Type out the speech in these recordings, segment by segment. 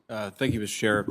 Thank you, Mr. Chair,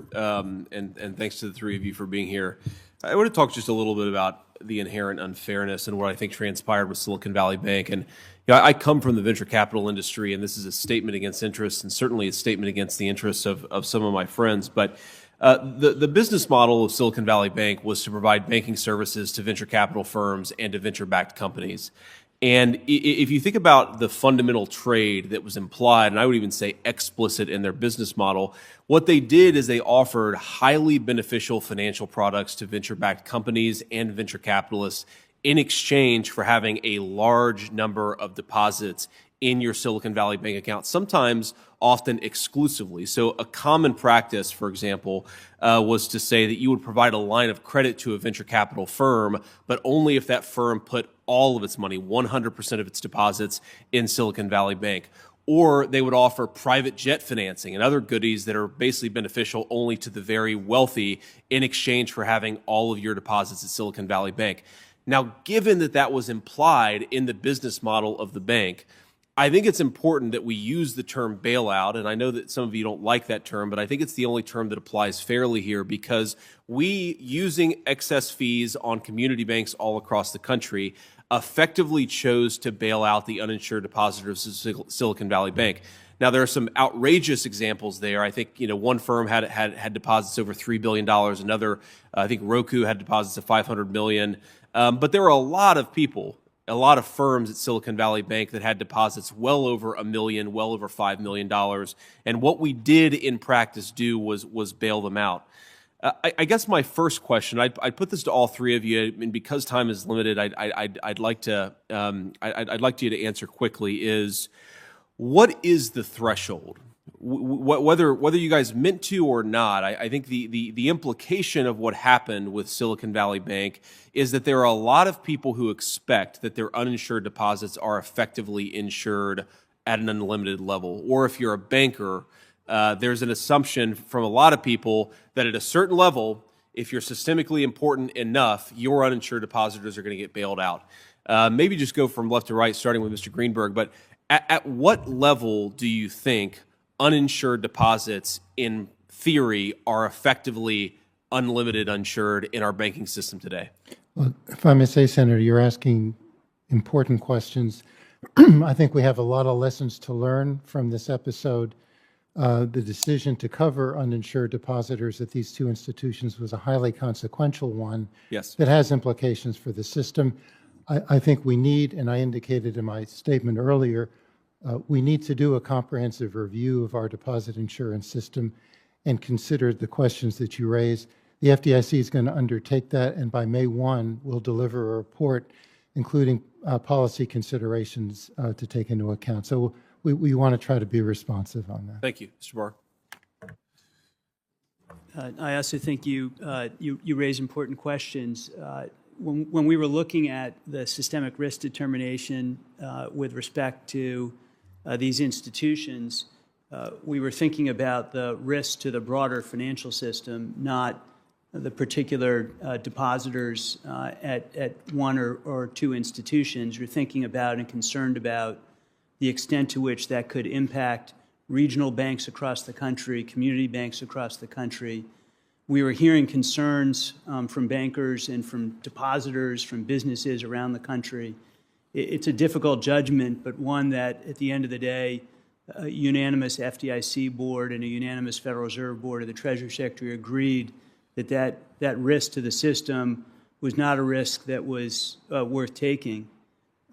and thanks to the three of you for being here. I want to talk just a little bit about the inherent unfairness and what I think transpired with Silicon Valley Bank. And I come from the venture capital industry, and this is a statement against interest, and certainly a statement against the interests of some of my friends. But the business model of Silicon Valley Bank was to provide banking services to venture capital firms and to venture-backed companies. And if you think about the fundamental trade that was implied, and I would even say explicit in their business model, what they did is they offered highly beneficial financial products to venture-backed companies and venture capitalists in exchange for having a large number of deposits in your Silicon Valley Bank account, sometimes often exclusively. So a common practice, for example, was to say that you would provide a line of credit to a venture capital firm, but only if that firm put all of its money, 100% of its deposits, in Silicon Valley Bank. Or they would offer private jet financing and other goodies that are basically beneficial only to the very wealthy in exchange for having all of your deposits at Silicon Valley Bank. Now, given that that was implied in the business model of the bank, I think it's important that we use the term bailout, and I know that some of you don't like that term, but I think it's the only term that applies fairly here, because we, using excess fees on community banks all across the country, effectively chose to bail out the uninsured depositors of Silicon Valley Bank. Now, there are some outrageous examples there. I think one firm had deposits over $3 billion. Another, I think Roku had deposits of $500 million. But there were a lot of people, a lot of firms at Silicon Valley Bank that had deposits well over $1 million, well over $5 million. And what we did in practice was bail them out. I guess my first question, I'd put this to all three of you, and because time is limited, I'd like you to answer quickly, is what is the threshold? Whether you guys meant to or not, I think the implication of what happened with Silicon Valley Bank is that there are a lot of people who expect that their uninsured deposits are effectively insured at an unlimited level. Or if you're a banker, there's an assumption from a lot of people that at a certain level, if you're systemically important enough, your uninsured depositors are going to get bailed out. Maybe just go from left to right, starting with Mr. Greenberg, but at what level do you think uninsured deposits, in theory, are effectively unlimited uninsured in our banking system today? Well, if I may say, Senator, you're asking important questions. I think we have a lot of lessons to learn from this episode. The decision to cover uninsured depositors at these two institutions was a highly consequential one. Yes. That has implications for the system. I think we need, and I indicated in my statement earlier, we need to do a comprehensive review of our deposit insurance system and consider the questions that you raise. The FDIC is going to undertake that, and by May 1, we'll deliver a report including policy considerations to take into account. So we want to try to be responsive on that. Thank you. Mr. Barr. I also think you raise important questions. When we were looking at the systemic risk determination with respect to these institutions, we were thinking about the risk to the broader financial system, not the particular depositors at one or two institutions. We're thinking about and concerned about the extent to which that could impact regional banks across the country, community banks across the country. We were hearing concerns from bankers and from depositors, from businesses around the country. It's a difficult judgment, but one that, at the end of the day, a unanimous FDIC board and a unanimous Federal Reserve Board of the Treasury Secretary agreed that risk to the system was not a risk that was worth taking.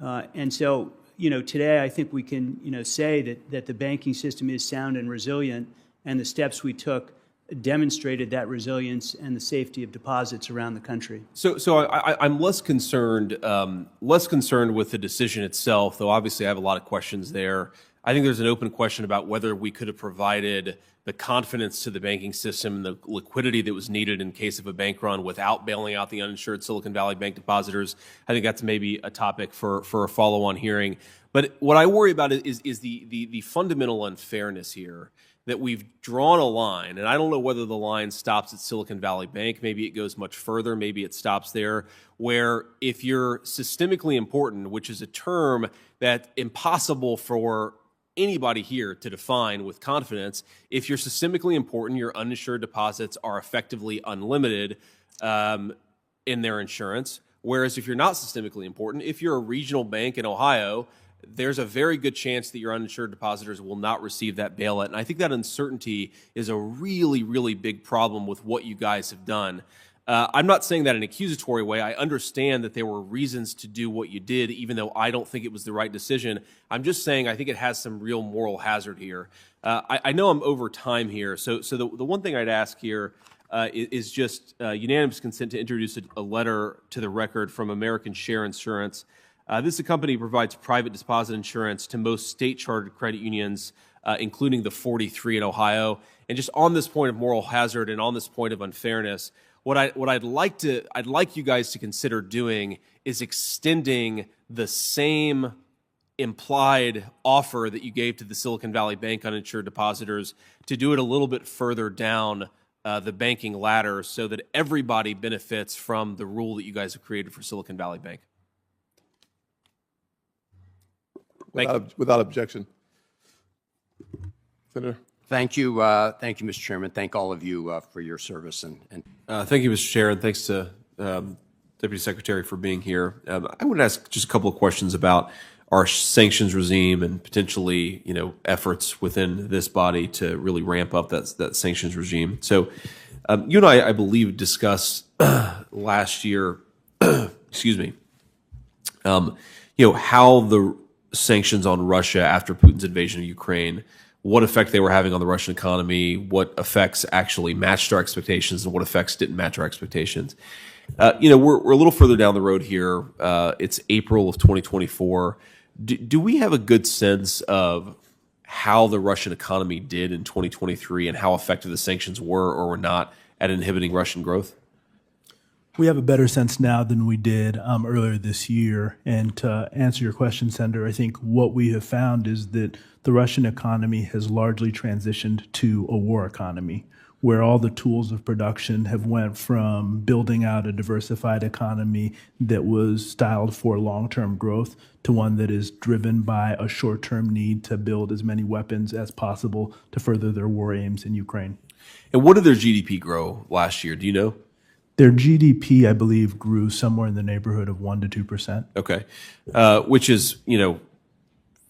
And so, today I think we can, say that the banking system is sound and resilient, and the steps we took demonstrated that resilience and the safety of deposits around the country. So I'm less concerned with the decision itself, though obviously I have a lot of questions there. I think there's an open question about whether we could have provided the confidence to the banking system and the liquidity that was needed in case of a bank run without bailing out the uninsured Silicon Valley Bank depositors. I think that's maybe a topic for a follow-on hearing. But what I worry about is the fundamental unfairness here, that we've drawn a line, and I don't know whether the line stops at Silicon Valley Bank. Maybe it goes much further. Maybe it stops there, where if you're systemically important, which is a term that's impossible for anybody here to define with confidence. If you're systemically important, your uninsured deposits are effectively unlimited in their insurance. Whereas if you're not systemically important, if you're a regional bank in Ohio, there's a very good chance that your uninsured depositors will not receive that bailout. And I think that uncertainty is a really, really big problem with what you guys have done. I'm not saying that in an accusatory way. I understand that there were reasons to do what you did, even though I don't think it was the right decision. I'm just saying I think it has some real moral hazard here. I know I'm over time here, so the one thing I'd ask here is just unanimous consent to introduce a letter to the record from American Share Insurance. This company provides private deposit insurance to most state-chartered credit unions, including the 43 in Ohio. And just on this point of moral hazard and on this point of unfairness, what I'd like you guys to consider doing is extending the same implied offer that you gave to the Silicon Valley Bank uninsured depositors to do it a little bit further down the banking ladder so that everybody benefits from the rule that you guys have created for Silicon Valley Bank. Without objection. Senator. Thank you, Mr. Chairman. Thank all of you for your service. Thank you, Mr. Chair, and thanks to Deputy Secretary for being here. I would ask just a couple of questions about our sanctions regime and potentially, efforts within this body to really ramp up that sanctions regime. So, you and I believe, discussed last year, excuse me, how the sanctions on Russia after Putin's invasion of Ukraine, what effect they were having on the Russian economy, what effects actually matched our expectations, and what effects didn't match our expectations. We're a little further down the road here. It's April of 2024. Do we have a good sense of how the Russian economy did in 2023 and how effective the sanctions were or were not at inhibiting Russian growth? We have a better sense now than we did earlier this year. And to answer your question, Senator, I think what we have found is that the Russian economy has largely transitioned to a war economy, where all the tools of production have went from building out a diversified economy that was styled for long-term growth to one that is driven by a short-term need to build as many weapons as possible to further their war aims in Ukraine. And what did their GDP grow last year? Do you know? Their GDP, I believe, grew somewhere in the neighborhood of 1% to 2%. Okay, which is,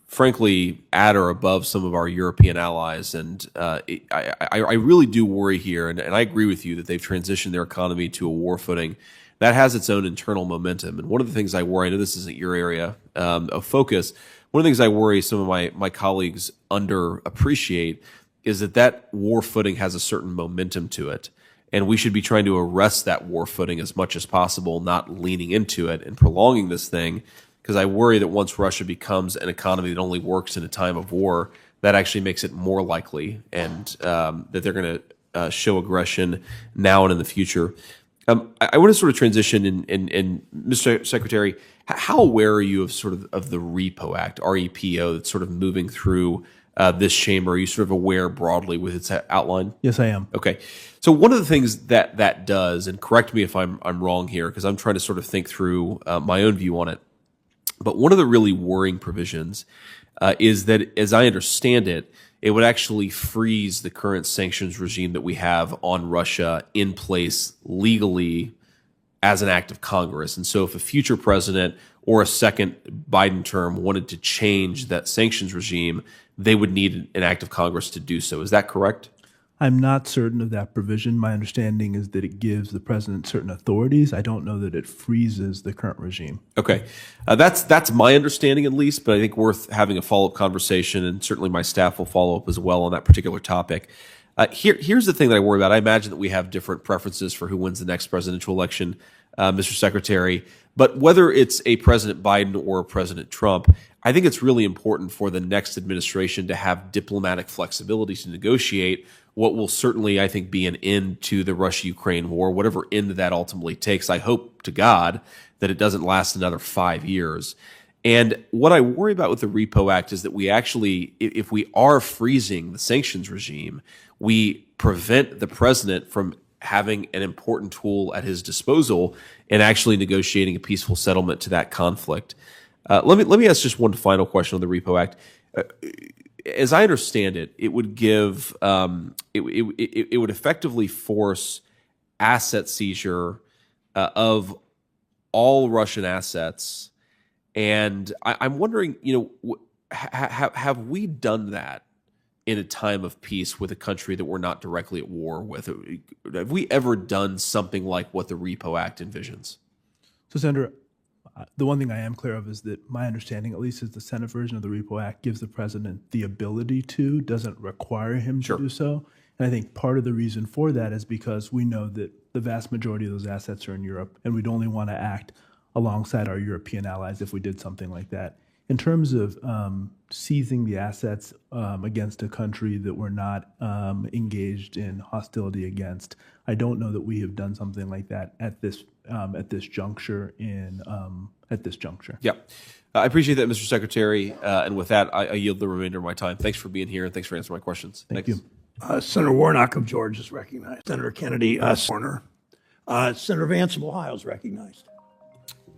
frankly, at or above some of our European allies. And I really do worry here, and I agree with you that they've transitioned their economy to a war footing. That has its own internal momentum. And one of the things I worry, I know this isn't your area of focus, one of the things I worry some of my colleagues underappreciate is that war footing has a certain momentum to it. And we should be trying to arrest that war footing as much as possible, not leaning into it and prolonging this thing, because I worry that once Russia becomes an economy that only works in a time of war, that actually makes it more likely and that they're going to show aggression now and in the future. I want to sort of transition, and Mr. Secretary, how aware are you of the Repo Act, REPO, that's sort of moving through this chamber? Are you sort of aware broadly with its outline? Yes, I am. Okay. So one of the things that does, and correct me if I'm wrong here, because I'm trying to sort of think through my own view on it, but one of the really worrying provisions is that, as I understand it, it would actually freeze the current sanctions regime that we have on Russia in place legally as an act of Congress. And so if a future president or a second Biden term wanted to change that sanctions regime, they would need an act of Congress to do so. Is that correct? I'm not certain of that provision. My understanding is that it gives the president certain authorities. I don't know that it freezes the current regime. Okay. That's my understanding, at least, but I think worth having a follow-up conversation, and certainly my staff will follow up as well on that particular topic. Here's the thing that I worry about. I imagine that we have different preferences for who wins the next presidential election, Mr. Secretary. But whether it's a President Biden or a President Trump, I think it's really important for the next administration to have diplomatic flexibility to negotiate what will certainly, I think, be an end to the Russia-Ukraine war, whatever end that ultimately takes. I hope to God that it doesn't last another 5 years. And what I worry about with the Repo Act is that we actually, if we are freezing the sanctions regime, we prevent the president from having an important tool at his disposal and actually negotiating a peaceful settlement to that conflict. Let me ask just one final question on the Repo Act. as I understand it, it would give it would effectively force asset seizure of all Russian assets. And I'm wondering, have we done that in a time of peace with a country that we're not directly at war with? Have we ever done something like what the Repo Act envisions? So, Senator, the one thing I am clear of is that my understanding, at least, is the Senate version of the Repo Act gives the president the ability to, doesn't require him to do so. And I think part of the reason for that is because we know that the vast majority of those assets are in Europe, and we'd only want to act alongside our European allies if we did something like that. In terms of seizing the assets against a country that we're not engaged in hostility against, I don't know that we have done something like that at this juncture. Yeah, I appreciate that, Mr. Secretary. And with that, I yield the remainder of my time. Thanks for being here, and thanks for answering my questions. Thank you. Senator Warnock of Georgia is recognized. Senator Kennedy, Warner. Senator Vance of Ohio is recognized.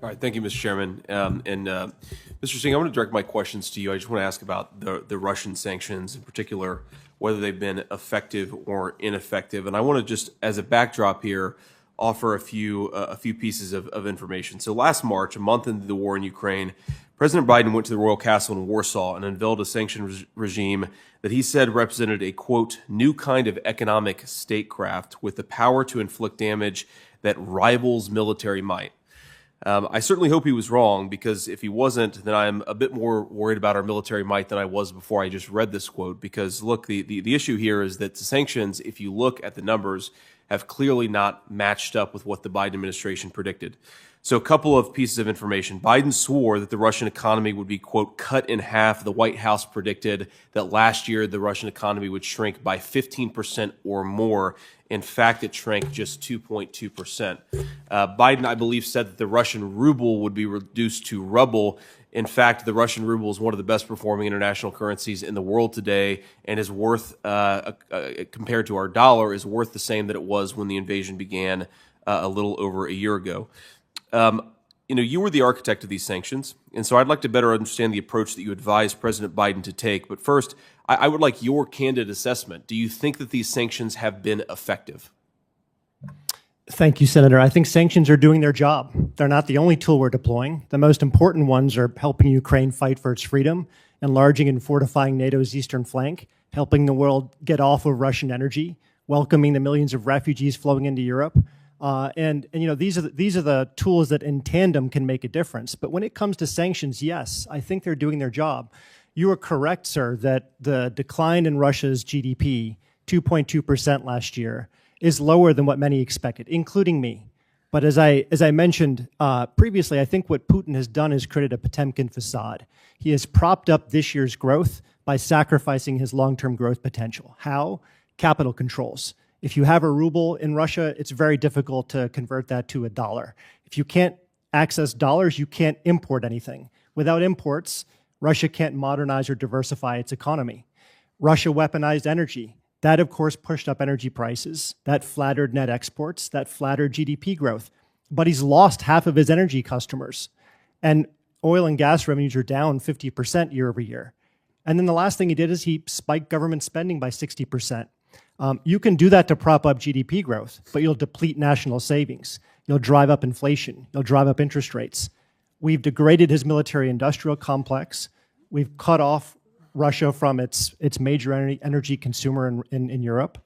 All right, thank you, Mr. Chairman. Mr. Singh, I want to direct my questions to you. I just want to ask about the Russian sanctions, in particular, whether they've been effective or ineffective. And I want to just, as a backdrop here, offer a few pieces of information. So last March, a month into the war in Ukraine, President Biden went to the Royal Castle in Warsaw and unveiled a sanction regime that he said represented a, quote, new kind of economic statecraft with the power to inflict damage that rivals military might. I certainly hope he was wrong, because if he wasn't, then I'm a bit more worried about our military might than I was before I just read this quote. Because look, the issue here is that the sanctions, if you look at the numbers, have clearly not matched up with what the Biden administration predicted. So a couple of pieces of information. Biden swore that the Russian economy would be, quote, cut in half. The White House predicted that last year the Russian economy would shrink by 15% or more. In fact, it shrank just 2.2%. Biden, I believe, said that the Russian ruble would be reduced to rubble. In fact, the Russian ruble is one of the best performing international currencies in the world today, and is worth, compared to our dollar, is worth the same that it was when the invasion began a little over a year ago. You were the architect of these sanctions, and so I'd like to better understand the approach that you advised President Biden to take. But first, I would like your candid assessment. Do you think that these sanctions have been effective? Thank you, Senator. I think sanctions are doing their job. They're not the only tool we're deploying. The most important ones are helping Ukraine fight for its freedom, enlarging and fortifying NATO's eastern flank, helping the world get off of Russian energy, welcoming the millions of refugees flowing into Europe. These are the tools that in tandem can make a difference. But when it comes to sanctions, yes, I think they're doing their job. You are correct, sir, that the decline in Russia's GDP, 2.2% last year, is lower than what many expected, including me. But as I mentioned previously, I think what Putin has done is created a Potemkin facade. He has propped up this year's growth by sacrificing his long-term growth potential. How? Capital controls. If you have a ruble in Russia, it's very difficult to convert that to a dollar. If you can't access dollars, you can't import anything. Without imports, Russia can't modernize or diversify its economy. Russia weaponized energy. That, of course, pushed up energy prices. That flattered net exports. That flattered GDP growth. But he's lost half of his energy customers. And oil and gas revenues are down 50% year over year. And then the last thing he did is he spiked government spending by 60%. You can do that to prop up GDP growth, but you'll deplete national savings. You'll drive up inflation. You'll drive up interest rates. We've degraded his military-industrial complex. We've cut off Russia from its major energy consumer in Europe.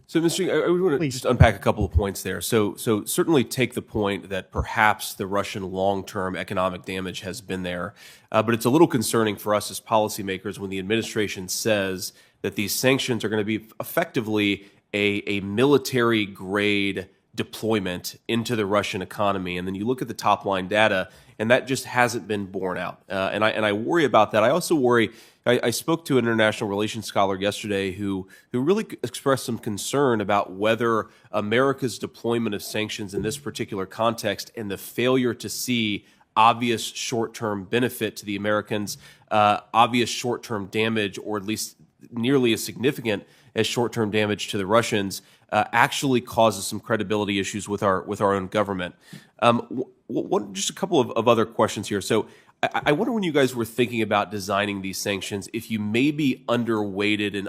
So, Mr. I want to just unpack a couple of points there. So certainly take the point that perhaps the Russian long-term economic damage has been there, but it's a little concerning for us as policymakers when the administration says that these sanctions are going to be effectively a military-grade deployment into the Russian economy, and then you look at the top-line data, and that just hasn't been borne out. And I worry about that. I also worry. I spoke to an international relations scholar yesterday who really expressed some concern about whether America's deployment of sanctions in this particular context and the failure to see obvious short-term benefit to the Americans, obvious short-term damage, or at least nearly as significant as short-term damage to the Russians, actually causes some credibility issues with our own government. Just a couple of other questions here. So I wonder when you guys were thinking about designing these sanctions, if you maybe underweighted and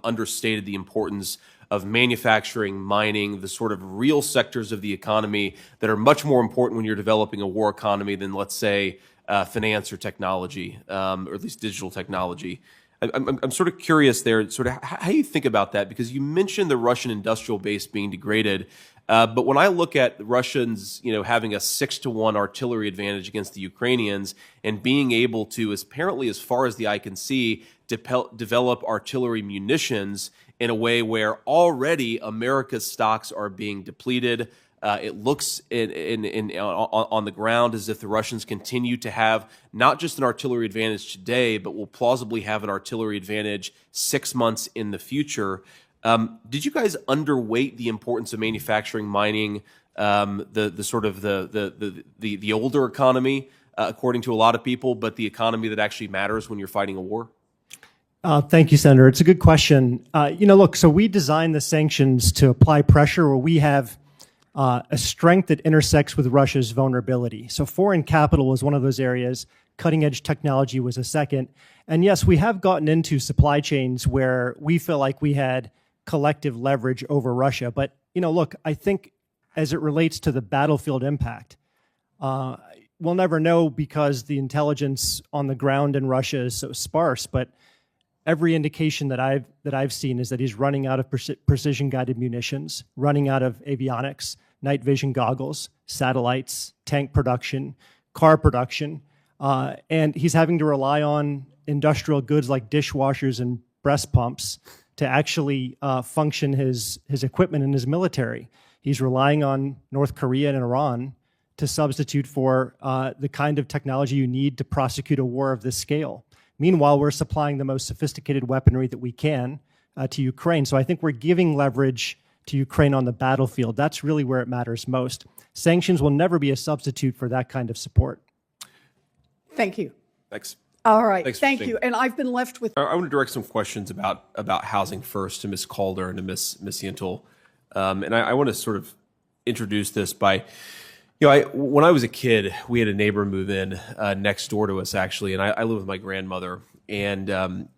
understated the importance of manufacturing, mining, the sort of real sectors of the economy that are much more important when you're developing a war economy than, let's say, finance or technology, or at least digital technology. I'm sort of curious there, sort of how you think about that, because you mentioned the Russian industrial base being degraded. But when I look at the Russians, having a 6-to-1 artillery advantage against the Ukrainians and being able to, apparently as far as the eye can see, develop artillery munitions in a way where already America's stocks are being depleted. It looks on the ground as if the Russians continue to have not just an artillery advantage today, but will plausibly have an artillery advantage 6 months in the future. Did you guys underweight the importance of manufacturing, mining, the sort of the older economy, according to a lot of people, but the economy that actually matters when you're fighting a war? Thank you, Senator. It's a good question. Look, so we designed the sanctions to apply pressure where we have a strength that intersects with Russia's vulnerability. So foreign capital was one of those areas. Cutting edge technology was a second. And yes, we have gotten into supply chains where we feel like we had collective leverage over Russia. But, look, I think as it relates to the battlefield impact, we'll never know because the intelligence on the ground in Russia is so sparse. But every indication that I've seen is that he's running out of precision-guided munitions, running out of avionics, night vision goggles, satellites, tank production, car production, and he's having to rely on industrial goods like dishwashers and breast pumps to actually function his equipment in his military. He's relying on North Korea and Iran to substitute for the kind of technology you need to prosecute a war of this scale. Meanwhile, we're supplying the most sophisticated weaponry that we can to Ukraine. So I think we're giving leverage to Ukraine on the battlefield. That's really where it matters most. Sanctions will never be a substitute for that kind of support. Thank you. Thanks. All right. Thanks Thank you. And I've been left with... I want to direct some questions about housing first to Ms. Calder and to Ms. Yentl. And I want to sort of introduce this by... when I was a kid, we had a neighbor move in next door to us, actually, and I lived with my grandmother. And,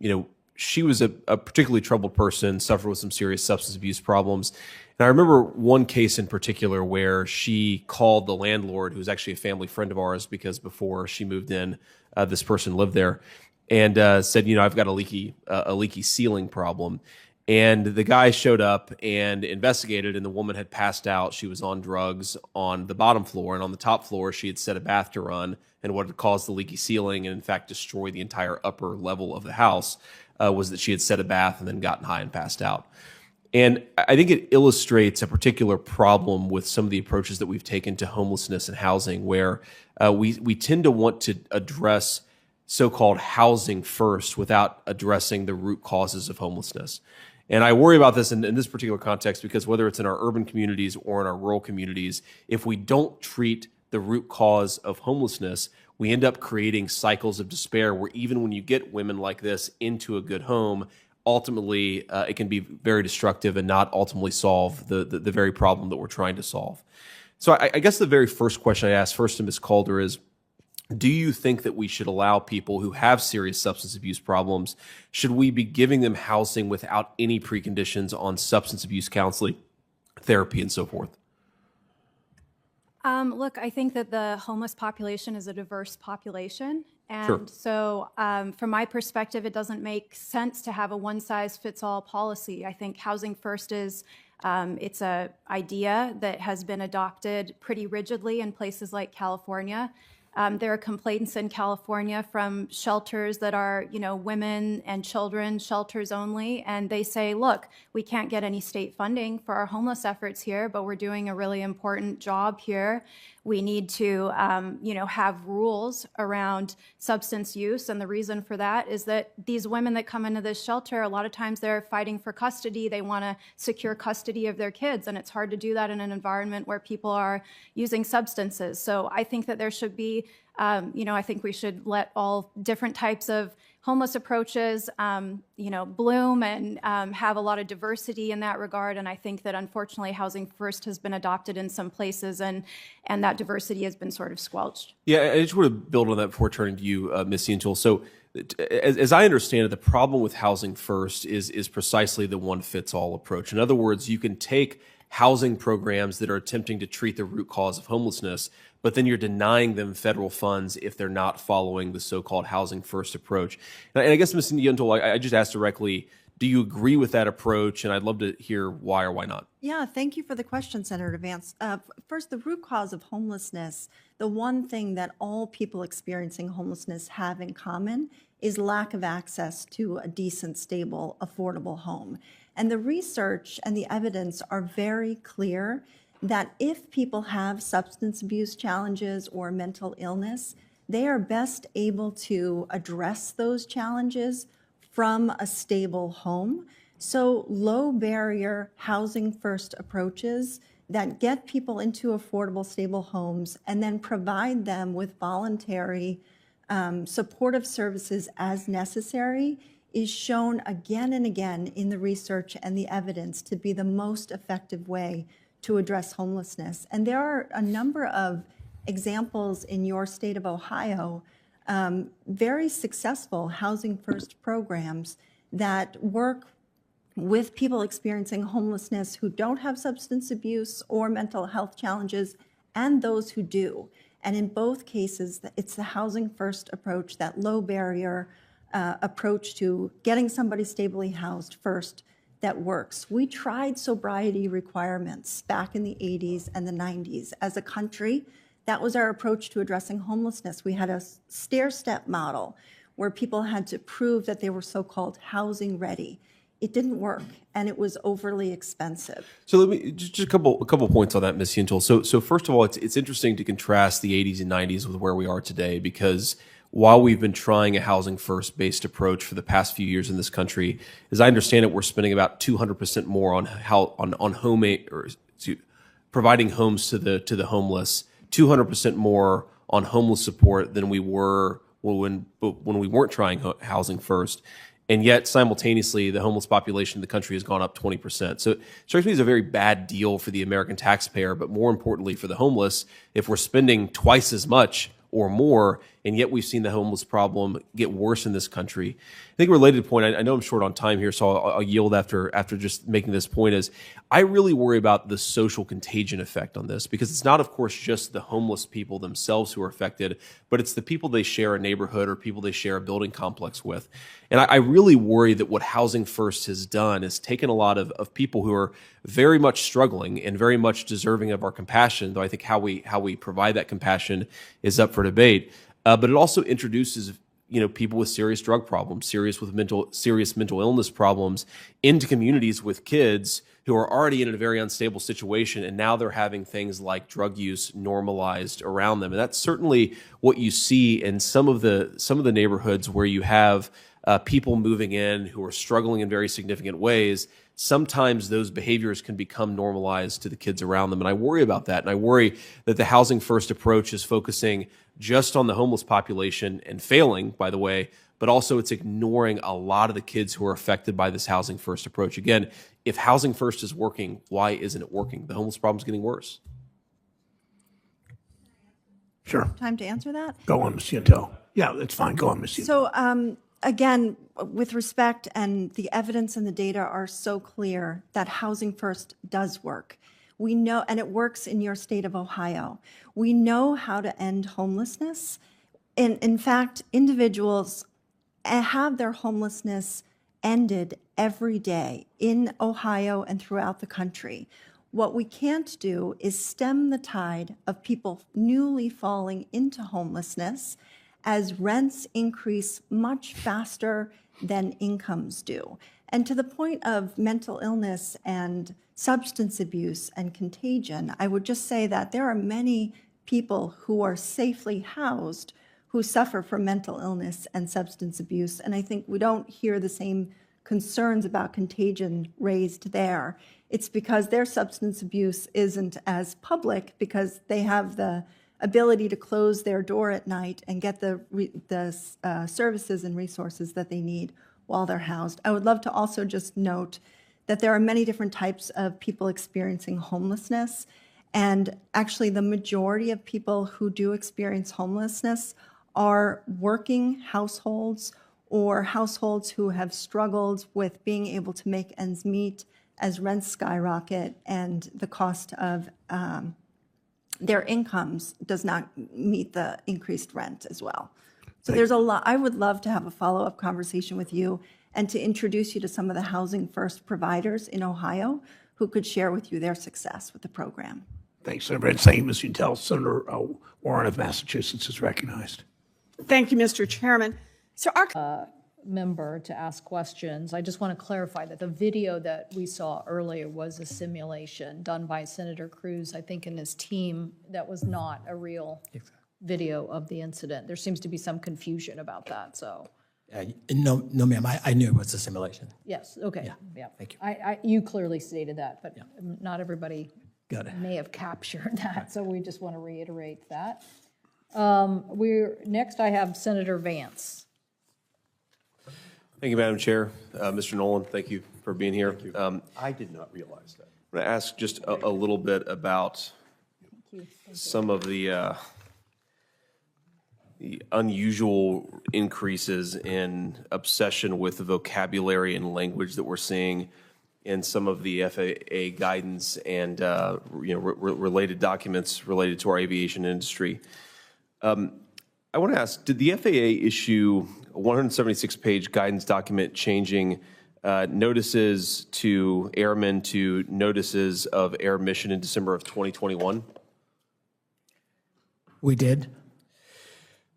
she was a particularly troubled person, suffered with some serious substance abuse problems. And I remember one case in particular where she called the landlord, who was actually a family friend of ours, because before she moved in, this person lived there, and said, I've got a leaky ceiling problem. And the guy showed up and investigated, and the woman had passed out. She was on drugs on the bottom floor, and on the top floor, she had set a bath to run. And what had caused the leaky ceiling and, in fact, destroy the entire upper level of the house was that she had set a bath and then gotten high and passed out. And I think it illustrates a particular problem with some of the approaches that we've taken to homelessness and housing, where we tend to want to address so-called housing first without addressing the root causes of homelessness. And I worry about this in this particular context because whether it's in our urban communities or in our rural communities, if we don't treat the root cause of homelessness, we end up creating cycles of despair where even when you get women like this into a good home, ultimately it can be very destructive and not ultimately solve the very problem that we're trying to solve. So I guess the very first question I ask first to Ms. Calder is, do you think that we should allow people who have serious substance abuse problems, should we be giving them housing without any preconditions on substance abuse counseling, therapy, and so forth? Look, I think that the homeless population is a diverse population. And Sure. so from my perspective, it doesn't make sense to have a one-size-fits-all policy. I think housing first is it's an idea that has been adopted pretty rigidly in places like California. There are complaints in California from shelters that are, women and children shelters only, and they say, look, we can't get any state funding for our homeless efforts here, but we're doing a really important job here. We need to, have rules around substance use, and the reason for that is that these women that come into this shelter, a lot of times they're fighting for custody. They want to secure custody of their kids, and it's hard to do that in an environment where people are using substances. So I think that there should be, I think we should let all different types of homeless approaches, bloom and have a lot of diversity in that regard. And I think that unfortunately, Housing First has been adopted in some places, and that diversity has been sort of squelched. Yeah, I just want to build on that before turning to you, Ms. Cientul. So, as I understand it, the problem with Housing First is precisely the one-fits-all approach. In other words, you can take housing programs that are attempting to treat the root cause of homelessness, but then you're denying them federal funds if they're not following the so-called Housing First approach. And I guess, Ms. Cientul, I just asked directly, do you agree with that approach? And I'd love to hear why or why not. Yeah, thank you for the question, Senator Vance. First, the root cause of homelessness, the one thing that all people experiencing homelessness have in common is lack of access to a decent, stable, affordable home. And the research and the evidence are very clear that if people have substance abuse challenges or mental illness, they are best able to address those challenges from a stable home. So low barrier Housing First approaches that get people into affordable, stable homes and then provide them with voluntary supportive services as necessary is shown again and again in the research and the evidence to be the most effective way to address homelessness. And there are a number of examples in your state of Ohio, very successful Housing First programs that work with people experiencing homelessness who don't have substance abuse or mental health challenges, and those who do. And in both cases, it's the Housing First approach, that low barrier approach to getting somebody stably housed first, that works. We tried sobriety requirements back in the 80s and the 90s. As a country, that was our approach to addressing homelessness. We had a stair-step model where people had to prove that they were so-called housing ready. It didn't work, and it was overly expensive. So let me just a couple points on that, Ms. Cientul. So first of all, it's interesting to contrast the 80s and 90s with where we are today, because while we've been trying a Housing First based approach for the past few years in this country, as I understand it, we're spending about 200% more providing homes to the homeless, 200% more on homeless support than we were when we weren't trying Housing First. And yet, simultaneously, the homeless population in the country has gone up 20%. So it strikes me as a very bad deal for the American taxpayer, but more importantly for the homeless, if we're spending twice as much or more, and yet we've seen the homeless problem get worse in this country. I think a related point, I know I'm short on time here, so I'll yield after just making this point, is I really worry about the social contagion effect on this, because it's not, of course, just the homeless people themselves who are affected, but it's the people they share a neighborhood or people they share a building complex with. And I really worry that what Housing First has done is taken a lot of people who are very much struggling and very much deserving of our compassion, though I think how we provide that compassion is up for debate. But it also introduces people with serious drug problems, serious mental illness problems into communities with kids who are already in a very unstable situation, and now they're having things like drug use normalized around them. And that's certainly what you see in some of the neighborhoods where you have people moving in who are struggling in very significant ways. Sometimes those behaviors can become normalized to the kids around them. And I worry about that. And I worry that the Housing First approach is focusing just on the homeless population and failing, by the way, but also it's ignoring a lot of the kids who are affected by this Housing First approach. Again, if Housing First is working, why isn't it working? The homeless problem is getting worse. Sure. Time to answer that? Go on, Ms. Cientul. Yeah, that's fine. Go on, Ms. Cientul. So again, with respect, and the evidence and the data are so clear that Housing First does work. We know, and it works in your state of Ohio. We know how to end homelessness. In fact, individuals have their homelessness ended every day in Ohio and throughout the country. What we can't do is stem the tide of people newly falling into homelessness as rents increase much faster than incomes do. And to the point of mental illness and substance abuse and contagion, I would just say that there are many people who are safely housed who suffer from mental illness and substance abuse. And I think we don't hear the same concerns about contagion raised there. It's because their substance abuse isn't as public because they have the ability to close their door at night and get the services and resources that they need while they're housed. I would love to also just note that there are many different types of people experiencing homelessness. And actually, the majority of people who do experience homelessness are working households or households who have struggled with being able to make ends meet as rents skyrocket and the cost of their incomes does not meet the increased rent as well. So there's a lot. I would love to have a follow-up conversation with you and to introduce you to some of the Housing First providers in Ohio who could share with you their success with the program. Thanks, Senator Vance. Thank you, Ms. Utel. Senator Warren of Massachusetts is recognized. Thank you, Mr. Chairman. So our member to ask questions. I just want to clarify that the video that we saw earlier was a simulation done by Senator Cruz, I think, and his team. That was not a real video of the incident. There seems to be some confusion about that, so. No, ma'am, I knew it was a simulation. Yes, okay, yeah. Thank you. You clearly stated that, but not everybody Got it. may have captured that, so we just want to reiterate that. Next I have Senator Vance. Thank you, Madam Chair. Mr. Nolan, thank you for being here. I did not realize that. I'm going to ask just a little bit about some of the unusual increases in obsession with the vocabulary and language that we're seeing in some of the FAA guidance and related documents related to our aviation industry. I want to ask, did the FAA issue a 176-page guidance document changing notices to airmen to notices of air mission in December of 2021? We did.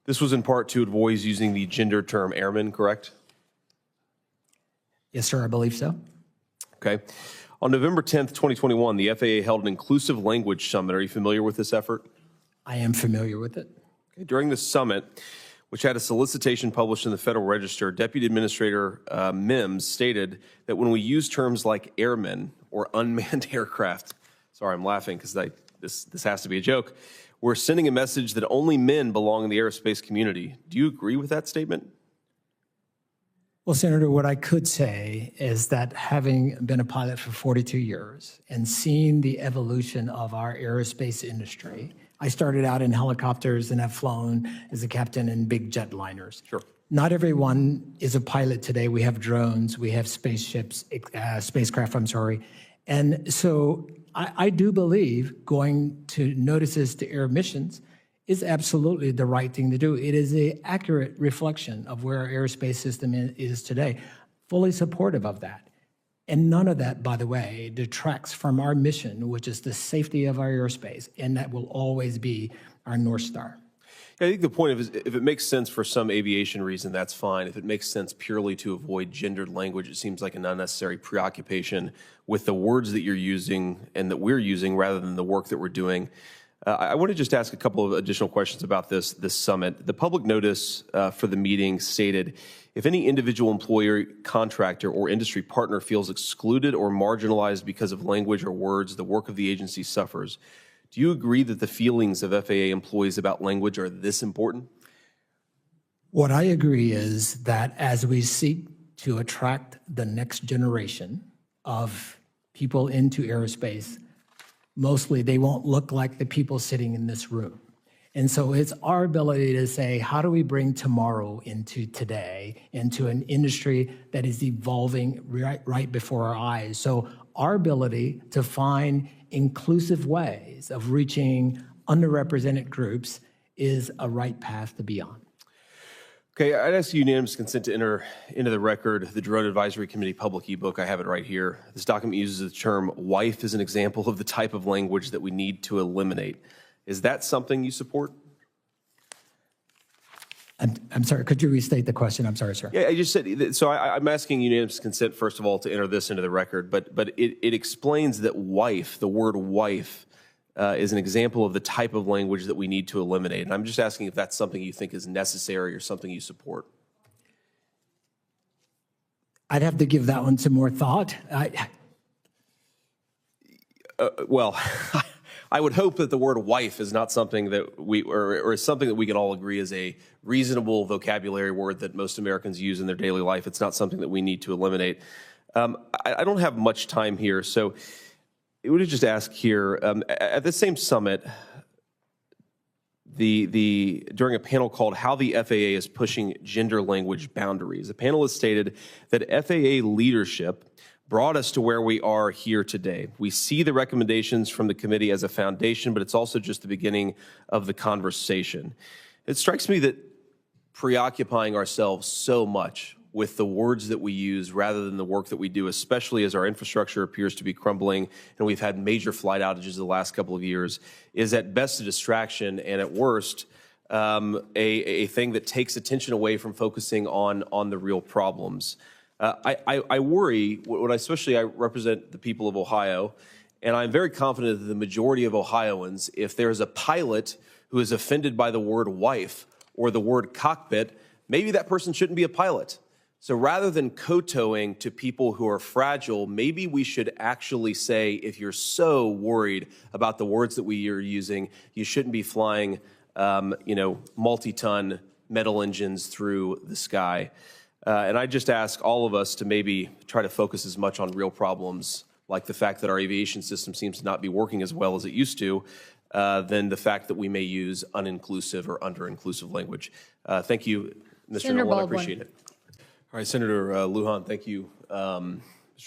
This was in part to avoid using the gender term airman, correct? Yes, sir, I believe so. Okay. On November 10th, 2021, the FAA held an inclusive language summit. Are you familiar with this effort? I am familiar with it. Okay. During the summit, which had a solicitation published in the Federal Register, Deputy Administrator Mims stated that when we use terms like airmen or unmanned aircraft, sorry, I'm laughing because this has to be a joke, we're sending a message that only men belong in the aerospace community. Do you agree with that statement? Well, Senator, what I could say is that having been a pilot for 42 years and seeing the evolution of our aerospace industry, I started out in helicopters and have flown as a captain in big jetliners. Sure. Not everyone is a pilot today. We have drones, we have spacecraft, And so I do believe going to notices to air missions is absolutely the right thing to do. It is an accurate reflection of where our aerospace system is today. Fully supportive of that. And none of that, by the way, detracts from our mission, which is the safety of our airspace, and that will always be our North Star. I think the point is, if it makes sense for some aviation reason, that's fine. If it makes sense purely to avoid gendered language, it seems like an unnecessary preoccupation with the words that you're using and that we're using rather than the work that we're doing. I want to just ask a couple of additional questions about this summit. The public notice for the meeting stated, if any individual employer, contractor, or industry partner feels excluded or marginalized because of language or words, the work of the agency suffers. Do you agree that the feelings of FAA employees about language are this important? What I agree is that as we seek to attract the next generation of people into aerospace, mostly they won't look like the people sitting in this room. And so it's our ability to say, how do we bring tomorrow into today, into an industry that is evolving right before our eyes? So our ability to find inclusive ways of reaching underrepresented groups is a right path to be on. Okay, I'd ask unanimous consent to enter into the record the Drone Advisory Committee public ebook. I have it right here. This document uses the term wife as an example of the type of language that we need to eliminate. Is that something you support? I'm sorry, could you restate the question? I'm sorry, sir. Yeah, I just said, so I'm asking unanimous consent, first of all, to enter this into the record, but it explains that wife, the word wife, is an example of the type of language that we need to eliminate. And I'm just asking if that's something you think is necessary or something you support. I'd have to give that one some more thought. Well, I would hope that the word wife is not something that or is something that we can all agree is a reasonable vocabulary word that most Americans use in their daily life. It's not something that we need to eliminate. I don't have much time here, so I would just ask here, at the same summit, during a panel called How the FAA is Pushing Gender Language Boundaries, the panelists stated that FAA leadership brought us to where we are here today. We see the recommendations from the committee as a foundation, but it's also just the beginning of the conversation. It strikes me that preoccupying ourselves so much with the words that we use rather than the work that we do, especially as our infrastructure appears to be crumbling and we've had major flight outages the last couple of years, is at best a distraction and at worst a thing that takes attention away from focusing on the real problems. I worry, especially I represent the people of Ohio, and I'm very confident that the majority of Ohioans, if there's a pilot who is offended by the word wife or the word cockpit, maybe that person shouldn't be a pilot. So rather than kowtowing to people who are fragile, maybe we should actually say, if you're so worried about the words that we are using, you shouldn't be flying, multi-ton metal engines through the sky. And I just ask all of us to maybe try to focus as much on real problems, like the fact that our aviation system seems to not be working as well as it used to, than the fact that we may use uninclusive or under-inclusive language. Thank you, Mr. Nolan. I appreciate it. All right, Senator Lujan, thank you, Mr.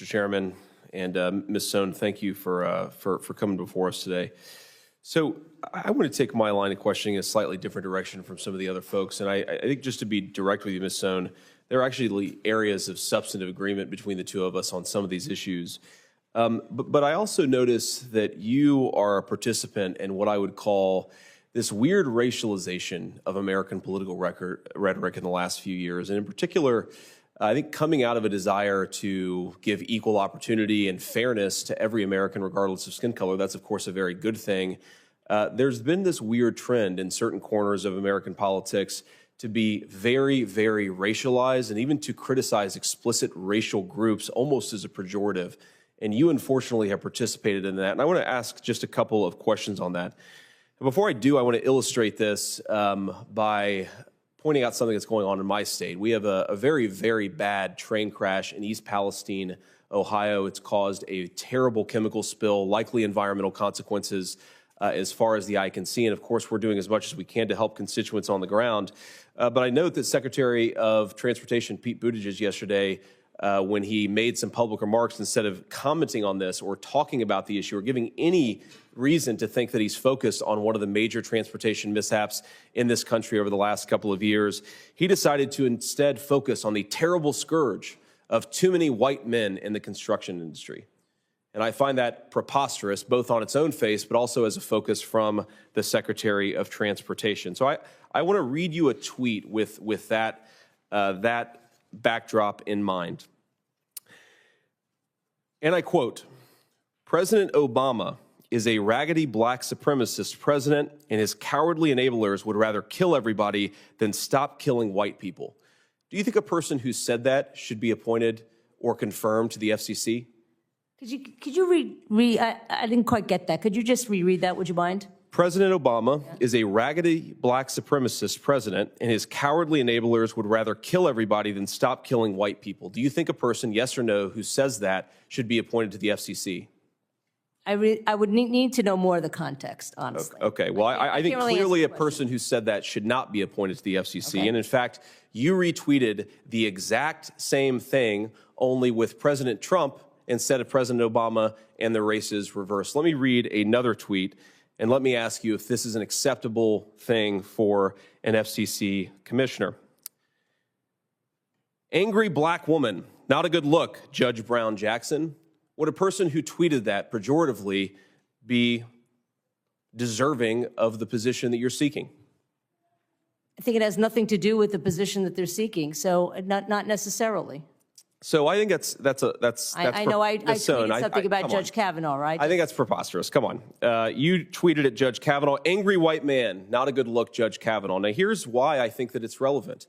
Chairman, and Ms. Sohn, thank you for coming before us today. So I want to take my line of questioning in a slightly different direction from some of the other folks, and I think just to be direct with you, Ms. Sohn, there are actually areas of substantive agreement between the two of us on some of these issues. But I also notice that you are a participant in what I would call this weird racialization of American political rhetoric in the last few years, and in particular, I think coming out of a desire to give equal opportunity and fairness to every American, regardless of skin color. That's, of course, a very good thing. There's been this weird trend in certain corners of American politics to be very, very racialized and even to criticize explicit racial groups almost as a pejorative. And you, unfortunately, have participated in that. And I want to ask just a couple of questions on that. Before I do, I want to illustrate this by pointing out something that's going on in my state. We have a very, very bad train crash in East Palestine, Ohio. It's caused a terrible chemical spill, likely environmental consequences as far as the eye can see. And of course, we're doing as much as we can to help constituents on the ground. But I note that Secretary of Transportation Pete Buttigieg yesterday, when he made some public remarks, instead of commenting on this or talking about the issue or giving any reason to think that he's focused on one of the major transportation mishaps in this country over the last couple of years, he decided to instead focus on the terrible scourge of too many white men in the construction industry. And I find that preposterous, both on its own face, but also as a focus from the Secretary of Transportation. So I want to read you a tweet with that backdrop in mind. And I quote, "President Obama is a raggedy black supremacist president, and his cowardly enablers would rather kill everybody than stop killing white people." Do you think a person who said that should be appointed or confirmed to the FCC? Could you read I didn't quite get that. Could you just reread that, would you mind? President Obama is a raggedy black supremacist president, and his cowardly enablers would rather kill everybody than stop killing white people. Do you think a person, yes or no, who says that should be appointed to the FCC? I would need to know more of the context, honestly. Okay, well, I think clearly a person who said that should not be appointed to the FCC. Okay. And in fact, you retweeted the exact same thing, only with President Trump instead of President Obama, and the races reversed. Let me read another tweet, and let me ask you if this is an acceptable thing for an FCC commissioner. "Angry black woman, not a good look, Judge Brown Jackson." Would a person who tweeted that pejoratively be deserving of the position that you're seeking? I think it has nothing to do with the position that they're seeking, so not necessarily. So I think that's I know I tweeted something about Judge Kavanaugh, right? I think that's preposterous. Come on. You tweeted at Judge Kavanaugh, "Angry white man, not a good look, Judge Kavanaugh." Now, here's why I think that it's relevant.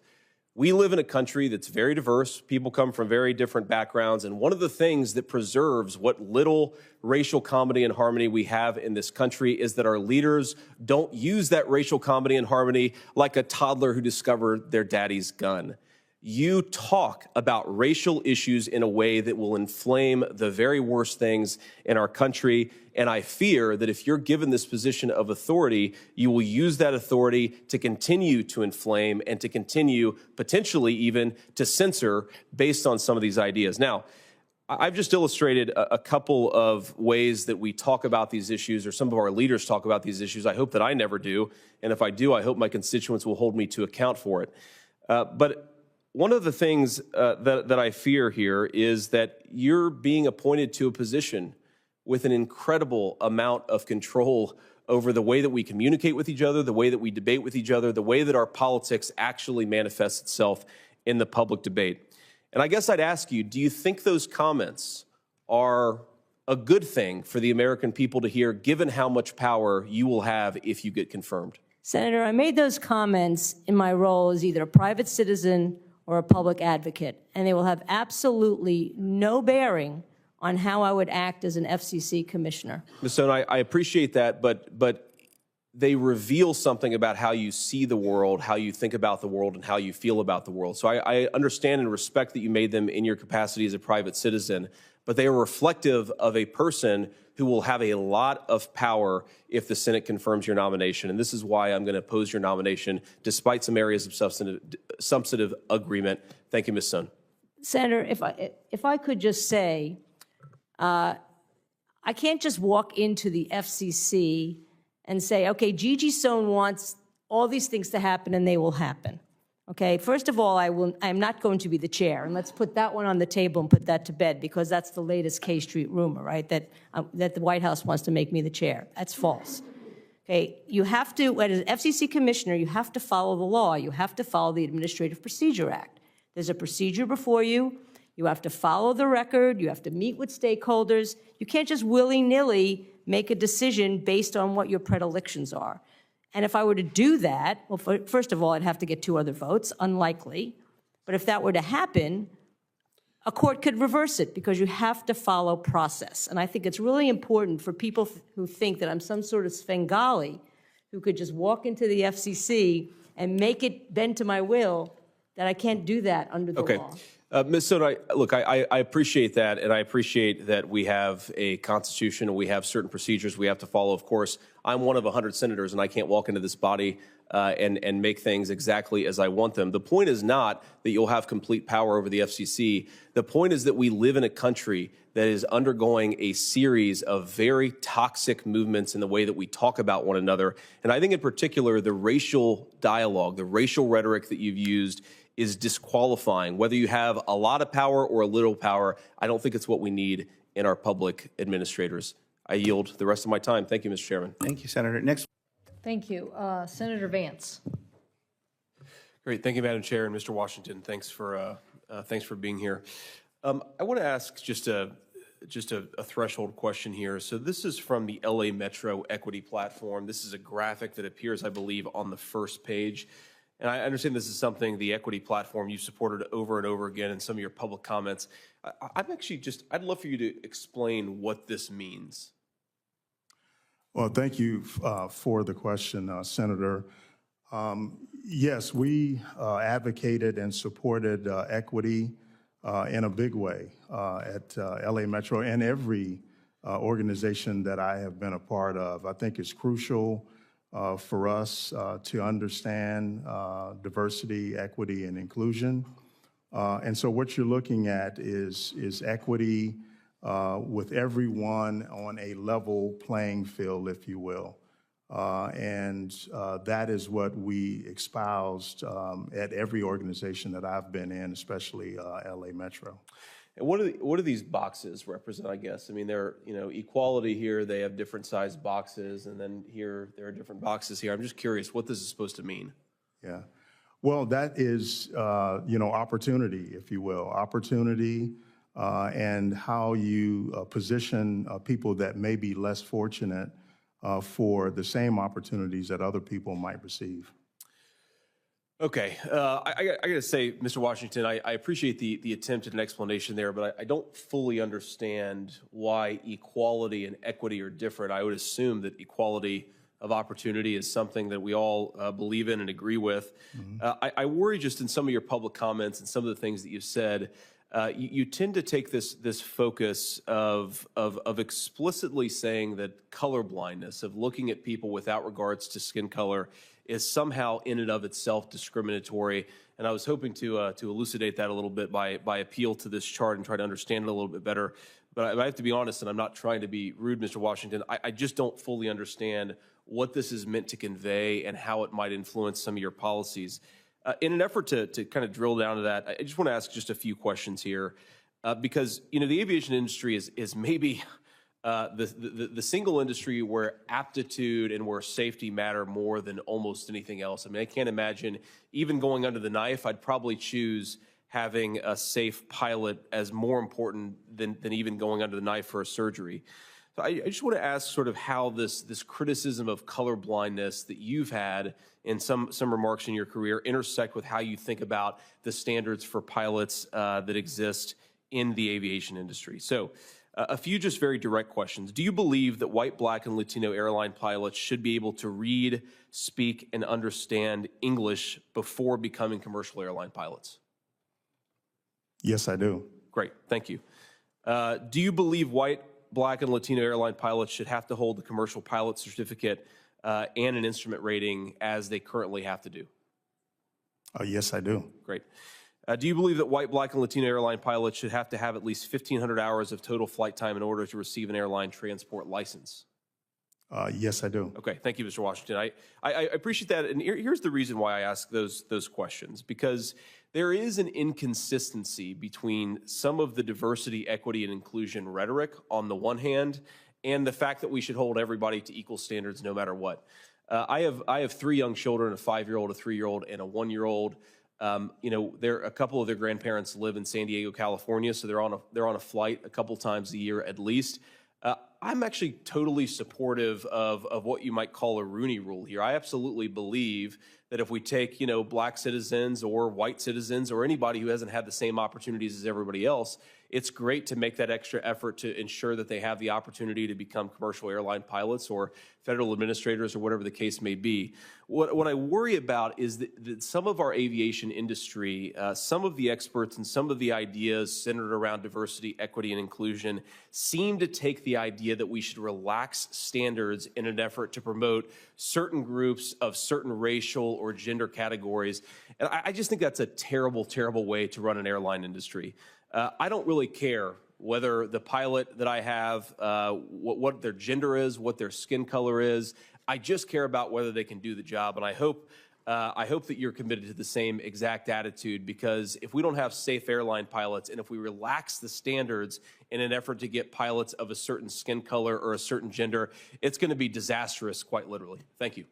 We live in a country that's very diverse. People come from very different backgrounds. And one of the things that preserves what little racial comedy and harmony we have in this country is that our leaders don't use that racial comedy and harmony like a toddler who discovered their daddy's gun. You talk about racial issues in a way that will inflame the very worst things in our country. And I fear that if you're given this position of authority, you will use that authority to continue to inflame and to continue potentially even to censor based on some of these ideas. Now, I've just illustrated a couple of ways that we talk about these issues, or some of our leaders talk about these issues. I hope that I never do. And if I do, I hope my constituents will hold me to account for it. But one of the things that I fear here is that you're being appointed to a position with an incredible amount of control over the way that we communicate with each other, the way that we debate with each other, the way that our politics actually manifests itself in the public debate. And I guess I'd ask you, do you think those comments are a good thing for the American people to hear, given how much power you will have if you get confirmed? Senator, I made those comments in my role as either a private citizen or a public advocate, and they will have absolutely no bearing on how I would act as an FCC commissioner. Ms. Stone, I appreciate that, but they reveal something about how you see the world, how you think about the world, and how you feel about the world. So I understand and respect that you made them in your capacity as a private citizen, but they are reflective of a person who will have a lot of power if the Senate confirms your nomination. And this is why I'm going to oppose your nomination, despite some areas of substantive agreement. Thank you, Ms. Stone. Senator, if I could just say, I can't just walk into the FCC and say, okay, Gigi Stone wants all these things to happen, and they will happen. Okay, first of all, I'm not going to be the chair, and let's put that one on the table and put that to bed, because that's the latest K Street rumor, right? That the White House wants to make me the chair. That's false. Okay, you have to, as an FCC commissioner, you have to follow the law. You have to follow the Administrative Procedure Act. There's a procedure before you. You have to follow the record. You have to meet with stakeholders. You can't just willy-nilly make a decision based on what your predilections are. And if I were to do that, well, first of all, I'd have to get 2 other votes, unlikely. But if that were to happen, a court could reverse it, because you have to follow process. And I think it's really important for people who think that I'm some sort of Svengali who could just walk into the FCC and make it bend to my will, that I can't do that under the law. Ms. Soto, look, I appreciate that, and I appreciate that we have a Constitution and we have certain procedures we have to follow. Of course, I'm one of 100 senators, and I can't walk into this body and make things exactly as I want them. The point is not that you'll have complete power over the FCC. The point is that we live in a country that is undergoing a series of very toxic movements in the way that we talk about one another. And I think in particular, the racial dialogue, the racial rhetoric that you've used is disqualifying. Whether you have a lot of power or a little power, I don't think it's what we need in our public administrators. I yield the rest of my time. Thank you, Mr. Chairman. Thank you, Senator. Next. Thank you. Senator Vance. Great. Thank you, Madam Chair, and Mr. Washington. Thanks for being here. I want to ask just a threshold question here. So this is from the LA Metro Equity Platform. This is a graphic that appears, I believe, on the first page. And I understand this is something, the equity platform, you've supported over and over again in some of your public comments. I'd love for you to explain what this means. Well, thank you for the question, Senator. Yes, we advocated and supported equity in a big way at LA Metro and every organization that I have been a part of. I think it's crucial for us to understand diversity, equity, and inclusion. And so what you're looking at is equity with everyone on a level playing field, if you will. And that is what we espoused at every organization that I've been in, especially LA Metro. And what do these boxes represent, I guess? I mean, they're, equality here, they have different sized boxes, and then here, there are different boxes here. I'm just curious what this is supposed to mean. Yeah. Well, that is, opportunity, if you will. Opportunity and how you position people that may be less fortunate for the same opportunities that other people might receive. Okay, I got to say, Mr. Washington, I appreciate the attempt at an explanation there, but I don't fully understand why equality and equity are different. I would assume that equality of opportunity is something that we all believe in and agree with. I worry just in some of your public comments and some of the things that you've said, you tend to take this focus of explicitly saying that color blindness, of looking at people without regards to skin color, is somehow in and of itself discriminatory. And I was hoping to elucidate that a little bit by appeal to this chart and try to understand it a little bit better. But I have to be honest, and I'm not trying to be rude, Mr. Washington, I just don't fully understand what this is meant to convey and how it might influence some of your policies. In an effort to kind of drill down to that, I just want to ask just a few questions here, because the aviation industry is maybe the single industry where aptitude and where safety matter more than almost anything else. I mean, I can't imagine even going under the knife. I'd probably choose having a safe pilot as more important than even going under the knife for a surgery. So I just want to ask sort of how this criticism of color blindness that you've had in some remarks in your career intersect with how you think about the standards for pilots that exist in the aviation industry. So a few just very direct questions. Do you believe that white, black, and Latino airline pilots should be able to read, speak, and understand English before becoming commercial airline pilots? Yes, I do. Great, thank you. Do you believe white, black, and Latino airline pilots should have to hold the commercial pilot certificate and an instrument rating as they currently have to do? Yes, I do. Great. Do you believe that white, black, and Latino airline pilots should have to have at least 1,500 hours of total flight time in order to receive an airline transport license? Yes, I do. Okay, thank you, Mr. Washington. I appreciate that, and here's the reason why I ask those questions, because there is an inconsistency between some of the diversity, equity, and inclusion rhetoric on the one hand, and the fact that we should hold everybody to equal standards no matter what. I have 3 young children, a 5-year-old, a 3-year-old, and a 1-year-old. A couple of their grandparents live in San Diego, California, so they're on a flight a couple times a year at least. I'm actually totally supportive of what you might call a Rooney Rule here. I absolutely believe that if we take, black citizens or white citizens or anybody who hasn't had the same opportunities as everybody else, it's great to make that extra effort to ensure that they have the opportunity to become commercial airline pilots or federal administrators or whatever the case may be. What I worry about is that some of our aviation industry, some of the experts and some of the ideas centered around diversity, equity, and inclusion seem to take the idea that we should relax standards in an effort to promote certain groups of certain racial or gender categories. And I just think that's a terrible, terrible way to run an airline industry. I don't really care whether the pilot that I have, what their gender is, what their skin color is. I just care about whether they can do the job. And I hope that you're committed to the same exact attitude, because if we don't have safe airline pilots and if we relax the standards in an effort to get pilots of a certain skin color or a certain gender, it's going to be disastrous, quite literally. Thank you.